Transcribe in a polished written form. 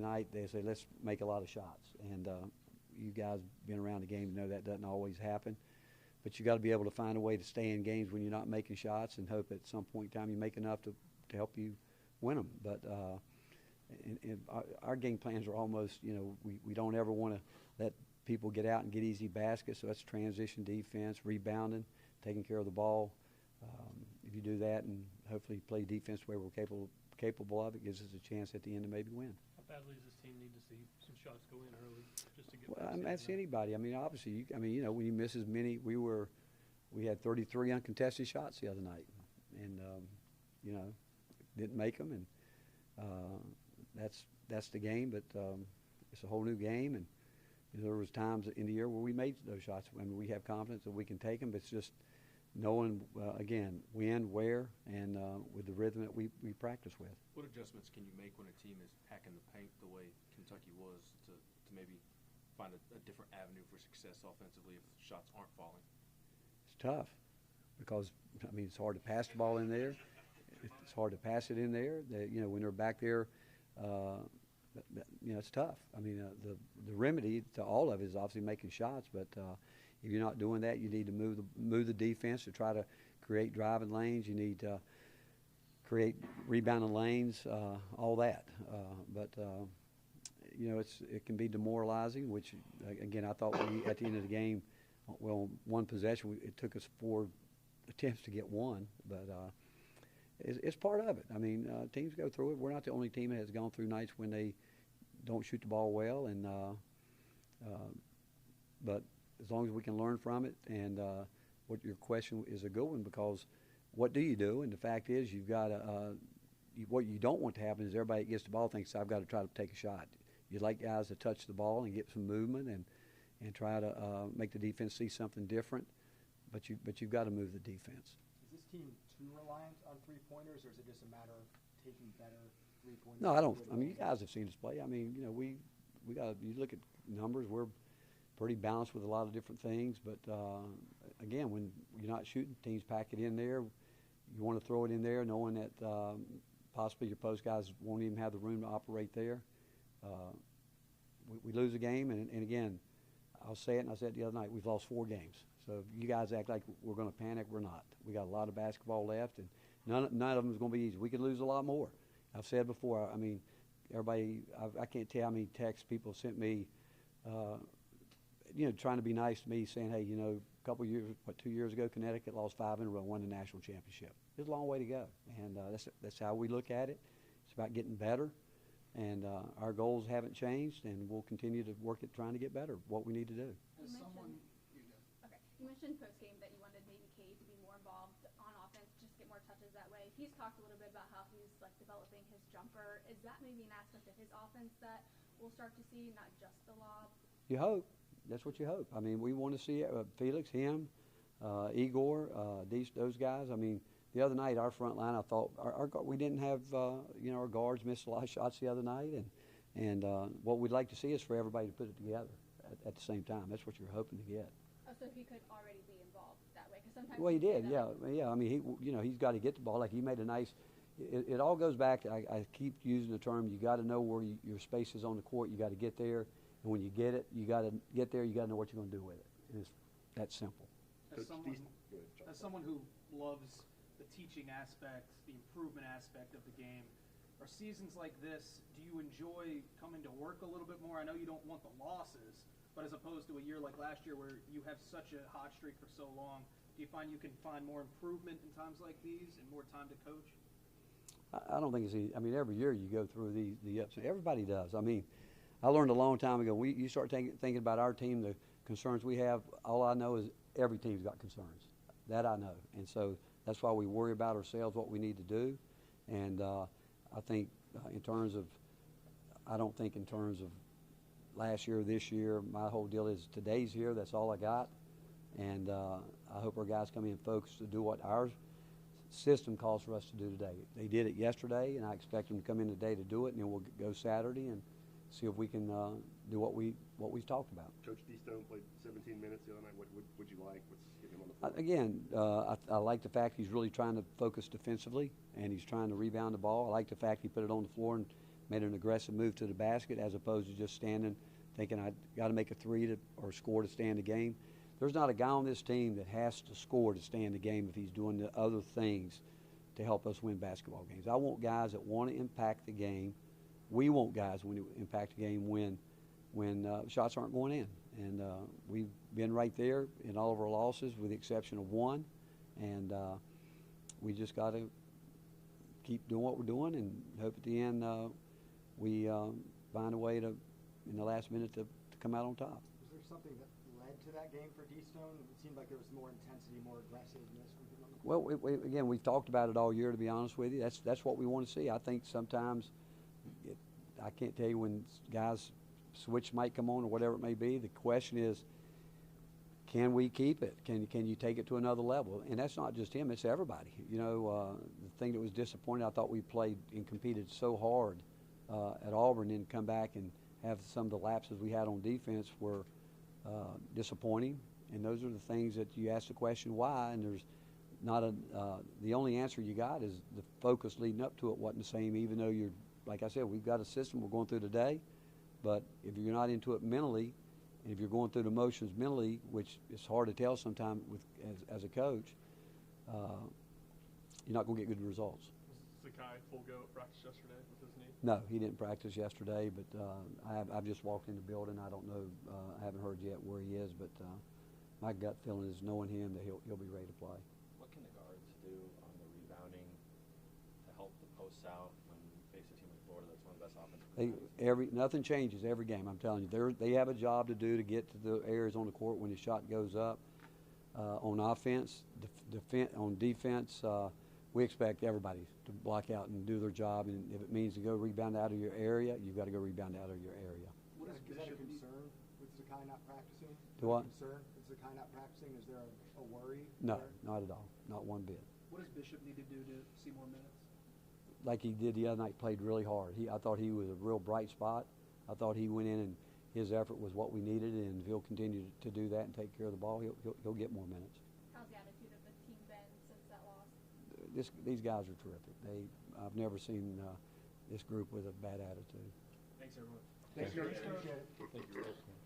night, they say, let's make a lot of shots. And you guys been around the game know that doesn't always happen. But you got to be able to find a way to stay in games when you're not making shots and hope at some point in time you make enough to help you win them. But our game plans are almost, we don't ever want to let people get out and get easy baskets. So that's transition defense, rebounding, taking care of the ball. If you do that and hopefully play defense the way we're capable of, it gives us a chance at the end to maybe win. How badly does this team need to see some shots go in early just to get? Well, that's anybody. I mean, obviously, when you miss as many, we had 33 uncontested shots the other night, and didn't make them, and that's the game. But it's a whole new game, and there was times in the year where we made those shots. I mean, we have confidence that we can take them, but it's just knowing, again, when, where, and with the rhythm that we practice with. What adjustments can you make when a team is packing the paint the way Kentucky was to maybe find a different avenue for success offensively if shots aren't falling? It's tough because, it's hard to pass the ball in there. It's hard to pass it in there. When they're back there, it's tough. The remedy to all of it is obviously making shots, but if you're not doing that, you need to move the defense to try to create driving lanes. You need to create rebounding lanes, all that. But it can be demoralizing. Which again, I thought at the end of the game, one possession, it took us 4 attempts to get one, but it's part of it. Teams go through it. We're not the only team that has gone through nights when they don't shoot the ball well, and but as long as we can learn from it, and what your question is a good one, because what do you do? And the fact is, you've got to. What you don't want to happen is everybody that gets the ball thinks, I've got to try to take a shot. You'd like guys to touch the ball and get some movement and try to make the defense see something different, but you've got to move the defense. Is this team too reliant on three-pointers, or is it just a matter of taking better three-pointers? No, I don't. You guys have seen us play. We got. You look at numbers. We're pretty balanced with a lot of different things, but again, when you're not shooting, teams pack it in there. You want to throw it in there, knowing that possibly your post guys won't even have the room to operate there. We lose a game, and again, I'll say it, and I said it the other night, we've lost 4 games. So if you guys act like we're going to panic, we're not. We got a lot of basketball left, and none of them is going to be easy. We could lose a lot more. I've said before, everybody, I can't tell how many texts people sent me, trying to be nice to me, saying, hey, a couple years, 2 years ago, Connecticut lost 5 in a row, won the national championship. There's a long way to go, and that's how we look at it. It's about getting better, and our goals haven't changed, and we'll continue to work at trying to get better, what we need to do. You mentioned post-game that you wanted maybe Cade to be more involved on offense, just get more touches that way. He's talked a little bit about how he's developing his jumper. Is that maybe an aspect of his offense that we'll start to see, not just the lob? You hope. That's what you hope. We want to see Felix, him, Igor, those guys. The other night, our front line, I thought we didn't have, our guards missed a lot of shots the other night, and what we'd like to see is for everybody to put it together at the same time. That's what you're hoping to get. Oh, so he could already be involved that way? Because sometimes. Well, he did, yeah. He's got to get the ball. He made a nice. It all goes back. I keep using the term. You got to know where your space is on the court. You got to get there, and when you get it, you got to get there. You got to know what you're going to do with it. It's that simple. As someone who loves the teaching aspect, the improvement aspect of the game, are seasons like this, do you enjoy coming to work a little bit more? I know you don't want the losses, but as opposed to a year like last year where you have such a hot streak for so long, do you find you can find more improvement in times like these and more time to coach? I don't think it's easy. Every year you go through the ups. Everybody does. I learned a long time ago, you start thinking about our team, the concerns we have, all I know is every team's got concerns. That I know. And so that's why we worry about ourselves, what we need to do. And I think I don't think in terms of last year, this year, my whole deal is today's here. That's all I got. And I hope our guys come in focused to do what our system calls for us to do today. They did it yesterday, and I expect them to come in today to do it, and then we'll go Saturday and see if we can do what we've talked about. Coach D. Stone played 17 minutes the other night. What would you like? What's getting him on the floor? Again, I like the fact he's really trying to focus defensively, and he's trying to rebound the ball. I like the fact he put it on the floor and made an aggressive move to the basket as opposed to just standing thinking I got to make a three or score to stay in the game. There's not a guy on this team that has to score to stay in the game if he's doing the other things to help us win basketball games. I want guys that want to impact the game. We want guys when impact the game when shots aren't going in. And we've been right there in all of our losses with the exception of one. And we just got to keep doing what we're doing and hope at the end we find a way to, in the last minute, to come out on top. Was there something that led to that game for D-Stone? It seemed like there was more intensity, more aggressiveness from him on the court. Well, again, we've talked about it all year, to be honest with you. That's what we want to see. I think sometimes, I can't tell you when guys switch might come on or whatever it may be. The question is, can we keep it? Can you take it to another level? And that's not just him, it's everybody. You know, the thing that was disappointing, I thought we played and competed so hard at Auburn and come back and have some of the lapses we had on defense were disappointing. And those are the things that you ask the question why, and there's not the only answer you got is the focus leading up to it wasn't the same, even though you're, like I said, we've got a system we're going through today, but if you're not into it mentally, and if you're going through the motions mentally, which is hard to tell sometimes as a coach, you're not going to get good results. Was Sakai full go at practice yesterday with his knee? No, he didn't practice yesterday, but I've just walked in the building. I don't know. I haven't heard yet where he is, but my gut feeling is knowing him that he'll be ready to play. What can the guards do on the rebounding to help the posts out when you face a team like Florida that's one of the best offensive? Nothing changes every game. I'm telling you, they have a job to do to get to the areas on the court when the shot goes up. On offense, on defense, we expect everybody to block out and do their job. And if it means to go rebound out of your area, you've got to go rebound out of your area. Is that a concern with Sakai not practicing? Do what? Concern with Sakai not practicing? Is there a worry? No, there? not at all. Not one bit. What does Bishop need to do to see more minutes? Like he did the other night, played really hard. I thought he was a real bright spot. I thought he went in and his effort was what we needed, and if he'll continue to do that and take care of the ball, he'll get more minutes. How's the attitude of the team been since that loss? These guys are terrific. I've never seen this group with a bad attitude. Thanks, everyone. Thanks, Coach. Appreciate it. Thank you.